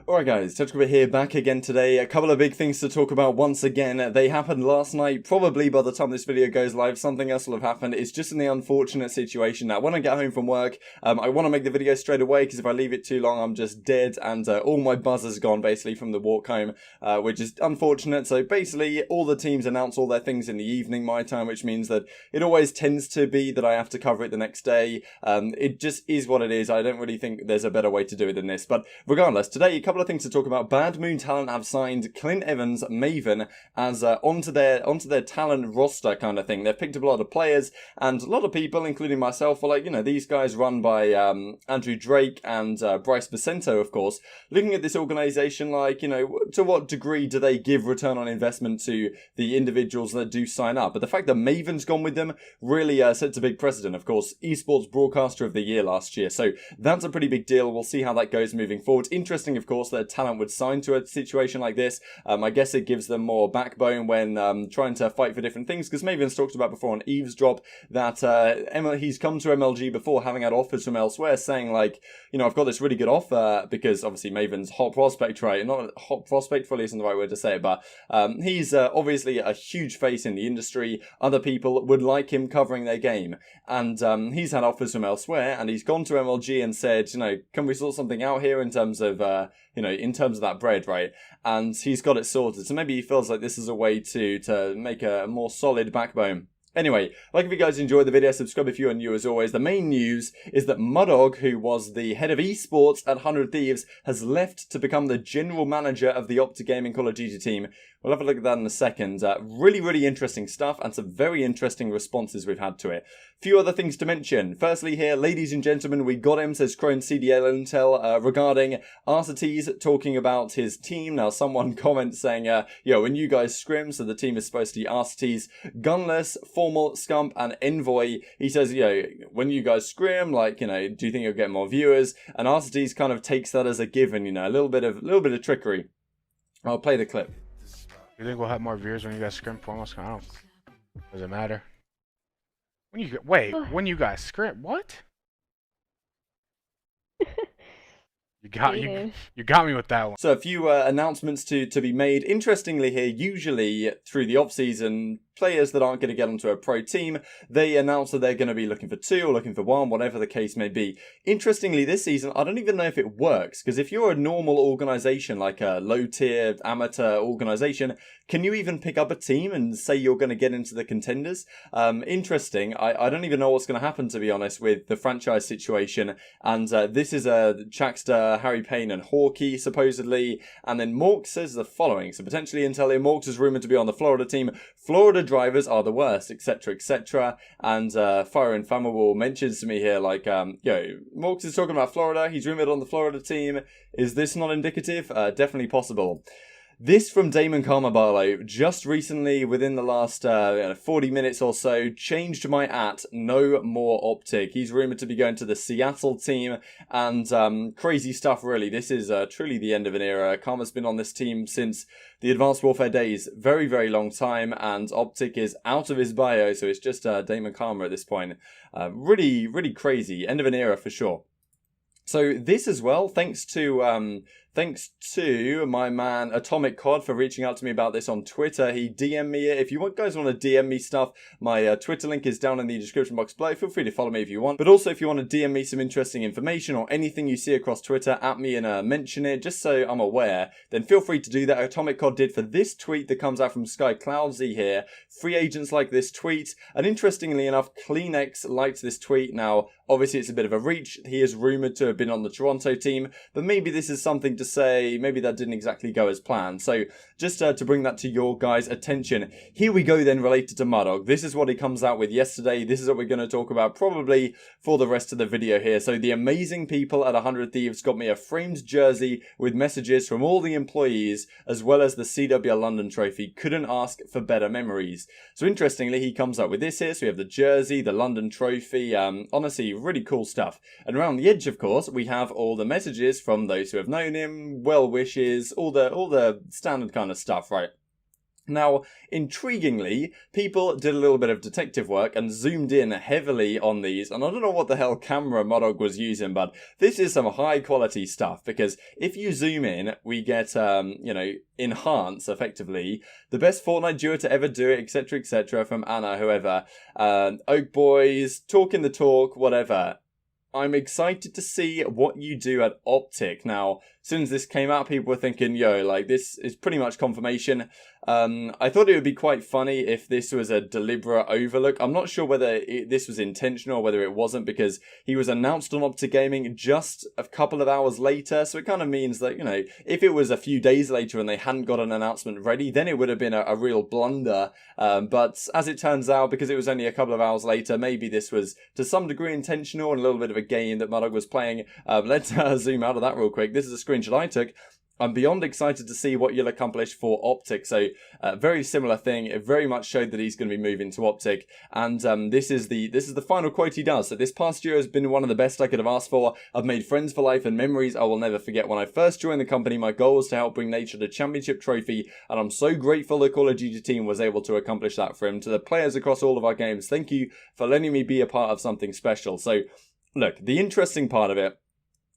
Alright guys, Touchgripper here, back again today. A couple of big things to talk about once again. They happened last night. Probably by the time this video goes live, something else will have happened. It's just in the unfortunate situation that when I get home from work, I want to make the video straight away, because if I leave it too long, I'm just dead, and all my buzz is gone, basically, from the walk home, which is unfortunate. So basically, all the teams announce all their things in the evening, my time, which means that it always tends to be that I have to cover it the next day. It just is what it is. I don't really think there's a better way to do it than this. But regardless, today, a couple of things to talk about. Bad Moon Talent have signed Clint Evans, Maven, as onto their talent roster kind of thing. They've picked up a lot of players, and a lot of people, including myself, are like, you know, these guys run by Andrew Drake and Bryce Vicento, of course. Looking at this organization, like, you know, to what degree do they give return on investment to the individuals that do sign up? But the fact that Maven's gone with them really sets a big precedent. Of course, Esports Broadcaster of the Year last year, so that's a pretty big deal. We'll see how that goes moving forward. Interesting, of course, that talent would sign to a situation like this. I guess it gives them more backbone when trying to fight for different things, because Maven's talked about before on Eavesdrop that he's come to MLG before having had offers from elsewhere, saying like, you know, I've got this really good offer, because obviously Maven's hot prospect, right? Not hot prospect, fully isn't the right word to say it, but he's obviously a huge face in the industry. Other people would like him covering their game, and he's had offers from elsewhere, and he's gone to MLG and said, you know, can we sort something out here in terms of you know, in terms of that bread, right? And he's got it sorted. So maybe he feels like this is a way to make a more solid backbone. Anyway, like if you guys enjoyed the video, subscribe if you are new as always. The main news is that MUDDAWG, who was the head of esports at 100 Thieves, has left to become the general manager of the OpTic Gaming Call of Duty team. We'll have a look at that in a second. Really interesting stuff, and some very interesting responses we've had to it. Few other things to mention. Firstly here, ladies and gentlemen, we got him, says Kroenke CDL Intel, regarding Arcetes talking about his team. Now, someone comments saying, yo, when you guys scrim, so the team is supposed to be Arcetes, Gunless, Formal, Scump, and Envoy. He says, yo, when you guys scrim, like, you know, do you think you'll get more viewers? And Arcetes kind of takes that as a given, you know, a little bit of trickery. I'll play the clip. You think we'll have more viewers when you guys scrim foremost? I don't. Does it matter? When you when you guys scrim, what? You got me with that one. So a few announcements to be made. Interestingly here, usually through the off season, players that aren't going to get onto a pro team, they announce that they're going to be looking for 2 or looking for 1, whatever the case may be. Interestingly, this season, I don't even know if it works, because if you're a normal organization, like a low-tier amateur organization, can you even pick up a team and say you're going to get into the contenders? Interesting. I don't even know what's going to happen, to be honest, with the franchise situation. And this is Chaxter, Harry Payne, and Hawkeye, supposedly. And then Mork says the following. So potentially Intel here, Morks is rumored to be on the Florida team. Florida drivers are the worst, etc, etc. And Fire Inflammable mentions to me here, like, yo, Morks is talking about Florida. He's rumored on the Florida team. Is this not indicative? Definitely possible. This from Damon Carmabalo, just recently, within the last 40 minutes or so, changed my no more OpTic. He's rumoured to be going to the Seattle team, and crazy stuff, really. This is truly the end of an era. Karma's been on this team since the Advanced Warfare days. Very long time, and OpTic is out of his bio, so it's just Damon Karma at this point. Really crazy. End of an era for sure. So this as well, thanks to my man Atomic Cod for reaching out to me about this on Twitter. He DM'd me it. If you guys want to DM me stuff, my Twitter link is down in the description box below. Feel free to follow me if you want. But also, if you want to DM me some interesting information or anything you see across Twitter, at me and mention it, just so I'm aware, then feel free to do that. Atomic Cod did for this tweet that comes out from Sky Cloudsy here. Free agents like this tweet. And interestingly enough, Kleenex liked this tweet. Now, obviously, it's a bit of a reach. He is rumoured to have been on the Toronto team, but maybe this is something to say, maybe that didn't exactly go as planned. So just to bring that to your guys' attention, here we go then related to MUDDAWG. This is what he comes out with yesterday. This is what we're going to talk about probably for the rest of the video here. So the amazing people at 100 Thieves got me a framed jersey with messages from all the employees, as well as the CWL London trophy. Couldn't ask for better memories. So interestingly, he comes up with this here. So we have the jersey, the London trophy, honestly, really cool stuff. And around the edge, of course, we have all the messages from those who have known him, well wishes, all the standard kind of stuff, right? Now, intriguingly, people did a little bit of detective work and zoomed in heavily on these, and I don't know what the hell camera MUDDAWG was using, but this is some high quality stuff, because if you zoom in, we get, enhance, effectively, the best Fortnite duo to ever do it, etc, from Anna, whoever, Oak Boys, talking the talk, whatever. I'm excited to see what you do at OpTic. Now, as soon as this came out, people were thinking, yo, like, this is pretty much confirmation. I thought it would be quite funny if this was a deliberate overlook. I'm not sure whether this was intentional or whether it wasn't, because he was announced on OpTic Gaming just a couple of hours later. So it kind of means that, if it was a few days later and they hadn't got an announcement ready, then it would have been a real blunder. But as it turns out, because it was only a couple of hours later, maybe this was to some degree intentional and a little bit of a game that MUDDAWG was playing. Let's zoom out of that real quick. This is a screenshot I took. I'm beyond excited to see what you'll accomplish for OpTic. So, very similar thing. It very much showed that he's going to be moving to OpTic, and this is the final quote he does. So this past year has been one of the best I could have asked for. I've made friends for life and memories I will never forget. When I first joined the company, my goal was to help bring Nature the championship trophy, and I'm so grateful the Call of Duty team was able to accomplish that for him. To the players across all of our games, thank you for letting me be a part of something special. So, look, the interesting part of it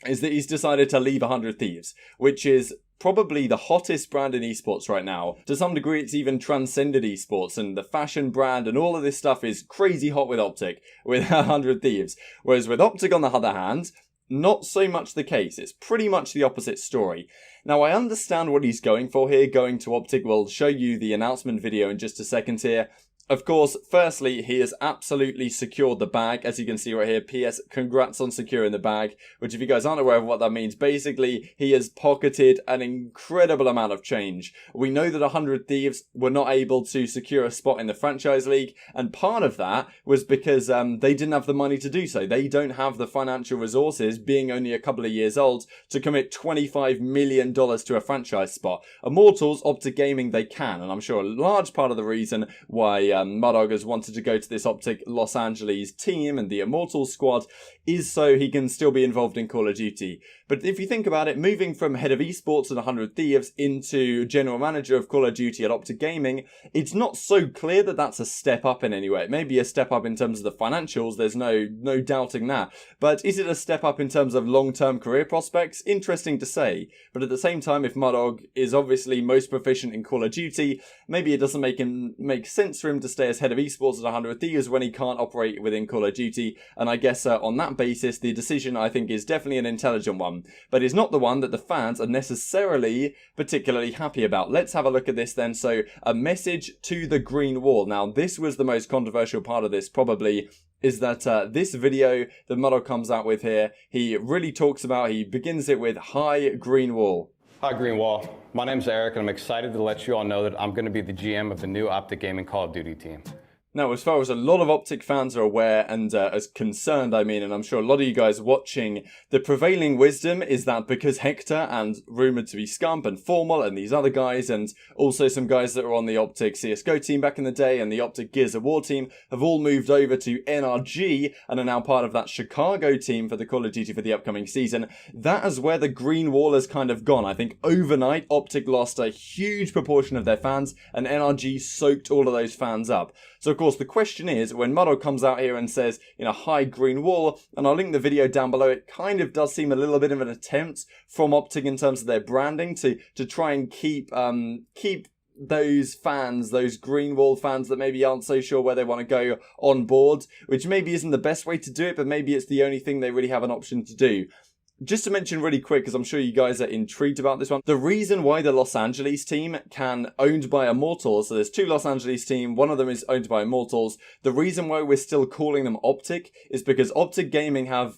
is that he's decided to leave 100 Thieves, which is probably the hottest brand in esports right now. To some degree, it's even transcended esports, and the fashion brand and all of this stuff is crazy hot with OpTic, with 100 Thieves. Whereas with OpTic, on the other hand, not so much the case. It's pretty much the opposite story. Now, I understand what he's going for here. Going to OpTic, we'll show you the announcement video in just a second here. Of course, firstly, he has absolutely secured the bag, as you can see right here. P.S. Congrats on securing the bag, which, if you guys aren't aware of what that means, basically, he has pocketed an incredible amount of change. We know that 100 Thieves were not able to secure a spot in the franchise league, and part of that was because they didn't have the money to do so. They don't have the financial resources, being only a couple of years old, to commit $25 million to a franchise spot. Immortals, OpTic Gaming, they can, and I'm sure a large part of the reason why MUDDAWG has wanted to go to this OpTic Los Angeles team and the Immortals squad is so he can still be involved in Call of Duty. But if you think about it, moving from head of esports at 100 Thieves into general manager of Call of Duty at OpTic Gaming, it's not so clear that that's a step up in any way. It may be a step up in terms of the financials, there's no doubting that. But is it a step up in terms of long-term career prospects? Interesting to say. But at the same time, if MUDDAWG is obviously most proficient in Call of Duty, maybe it doesn't make sense for him to stay as head of esports at 100 Thieves when he can't operate within Call of Duty. And I guess on that basis, the decision, I think, is definitely an intelligent one. But it's not the one that the fans are necessarily particularly happy about. Let's have a look at this then. So, a message to the Greenwall. Now, this was the most controversial part of this, probably, is that this video that MUDDAWG comes out with here, he really talks about, he begins it with, "Hi, Greenwall." Hi, Greenwall. My name's Eric, and I'm excited to let you all know that I'm going to be the GM of the new OpTic Gaming Call of Duty team. Now, as far as a lot of OpTic fans are aware, and as concerned, I mean, and I'm sure a lot of you guys watching, the prevailing wisdom is that because Hector and rumoured to be Scump and Formal and these other guys, and also some guys that were on the OpTic CSGO team back in the day and the OpTic Gears of War team, have all moved over to NRG and are now part of that Chicago team for the Call of Duty for the upcoming season. That is where the green wall has kind of gone. I think overnight, OpTic lost a huge proportion of their fans, and NRG soaked all of those fans up. So, of course, the question is, when MUDDAWG comes out here and says, "Hi, Greenwall," and I'll link the video down below, it kind of does seem a little bit of an attempt from OpTic in terms of their branding to try and keep those fans, those Greenwall fans that maybe aren't so sure where they want to go, on board, which maybe isn't the best way to do it, but maybe it's the only thing they really have an option to do. Just to mention really quick, because I'm sure you guys are intrigued about this one, the reason why the Los Angeles team owned by Immortals, so there's two Los Angeles team, one of them is owned by Immortals, the reason why we're still calling them OpTic is because OpTic Gaming have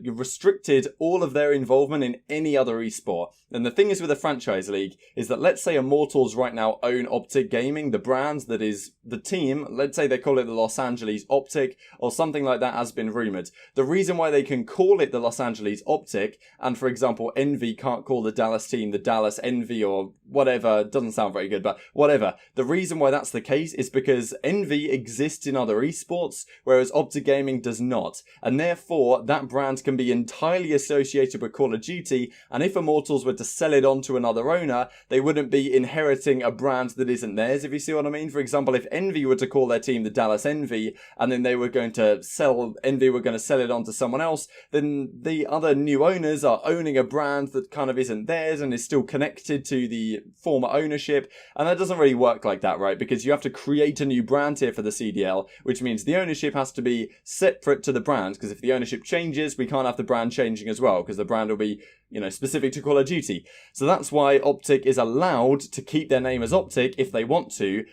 restricted all of their involvement in any other esport. And the thing is with the franchise league is that, let's say Immortals right now own OpTic Gaming, the brand that is the team, let's say they call it the Los Angeles OpTic or something like that has been rumoured. The reason why they can call it the Los Angeles OpTic, and for example Envy can't call the Dallas team the Dallas Envy or whatever, doesn't sound very good, but whatever. The reason why that's the case is because Envy exists in other esports, whereas OpTic Gaming does not. And therefore, that brand brand can be entirely associated with Call of Duty, and if Immortals were to sell it on to another owner, they wouldn't be inheriting a brand that isn't theirs, if you see what I mean. For example, if Envy were to call their team the Dallas Envy, and then they were going to sell it on to someone else, then the other new owners are owning a brand that kind of isn't theirs and is still connected to the former ownership, and that doesn't really work like that, right? Because you have to create a new brand here for the CDL, which means the ownership has to be separate to the brand, because if the ownership changes, we can't have the brand changing as well, because the brand will be, you know, specific to Call of Duty. So that's why OpTic is allowed to keep their name as OpTic if they want to,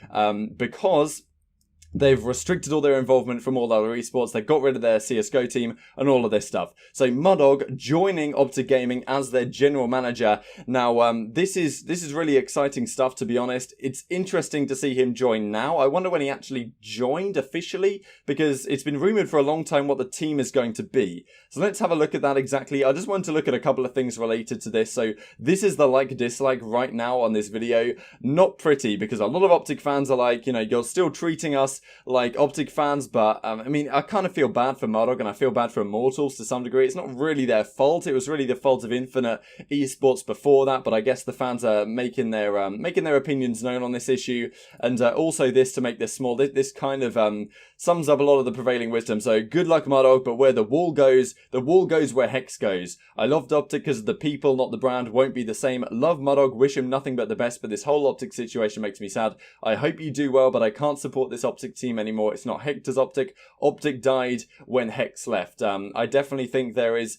because they've restricted all their involvement from all other esports. They've got rid of their CSGO team and all of this stuff. So MUDDAWG joining OpTic Gaming as their general manager. Now, this is really exciting stuff, to be honest. It's interesting to see him join now. I wonder when he actually joined officially, because it's been rumored for a long time what the team is going to be. So let's have a look at that exactly. I just want to look at a couple of things related to this. So this is the like-dislike right now on this video. Not pretty, because a lot of OpTic fans are like, you know, you're still treating us like OpTic fans, but I mean, I kind of feel bad for MUDDAWG, and I feel bad for Immortals to some degree. It's not really their fault. It was really the fault of Infinite Esports before that, but I guess the fans are making their opinions known on this issue, and also this, to make this small, this kind of sums up a lot of the prevailing wisdom. So good luck, MUDDAWG, but where the wall goes where Hex goes. I loved OpTic because of the people, not the brand. Won't be the same. Love MUDDAWG, wish him nothing but the best, but this whole OpTic situation makes me sad. I hope you do well, but I can't support this OpTic team anymore. It's not Hector's OpTic. OpTic died when Hex left. I definitely think there is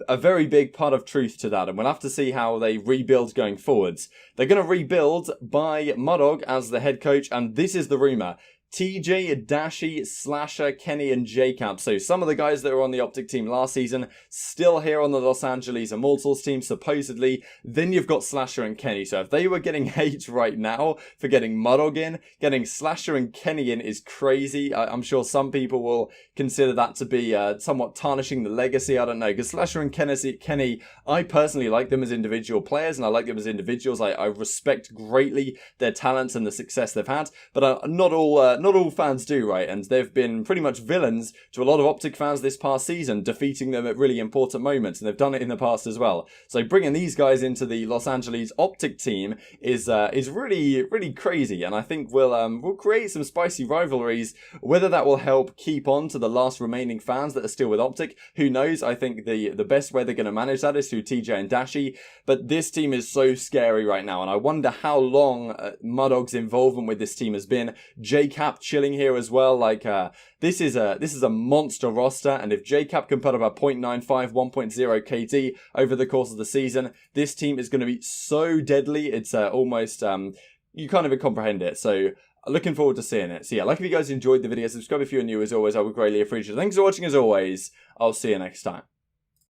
a very big part of truth to that, and we'll have to see how they rebuild going forwards. They're going to rebuild by MUDDAWG as the head coach, and this is the rumor. TJ, Dashy, Slasher, Kenny, and JCap. So some of the guys that were on the OpTic team last season, still here on the Los Angeles Immortals team, supposedly. Then you've got Slasher and Kenny. So if they were getting hate right now for getting MUDDAWG in, getting Slasher and Kenny in is crazy. I'm sure some people will consider that to be somewhat tarnishing the legacy. I don't know, because Slasher and Kenny, I personally like them as individual players, and I like them as individuals. I respect greatly their talents and the success they've had, but not all fans do, right? And they've been pretty much villains to a lot of OpTic fans this past season, defeating them at really important moments, and they've done it in the past as well. So bringing these guys into the Los Angeles OpTic team is really crazy, and I think we'll create some spicy rivalries. Whether that will help keep on to the last remaining fans that are still with OpTic, who knows? I think the best way they're going to manage that is through TJ and Dashy, but this team is so scary right now, and I wonder how long MUDDAWG's involvement with this team has been. JCap chilling here as well. Like this is a monster roster, and if JCap can put up a 0.95 1.0 KD over the course of the season, this team is going to be so deadly. It's almost you can't even comprehend it. So looking forward to seeing it. So yeah, like if you guys enjoyed the video, subscribe if you're new. As always, I would greatly appreciate it. Thanks for watching as always. I'll see you next time.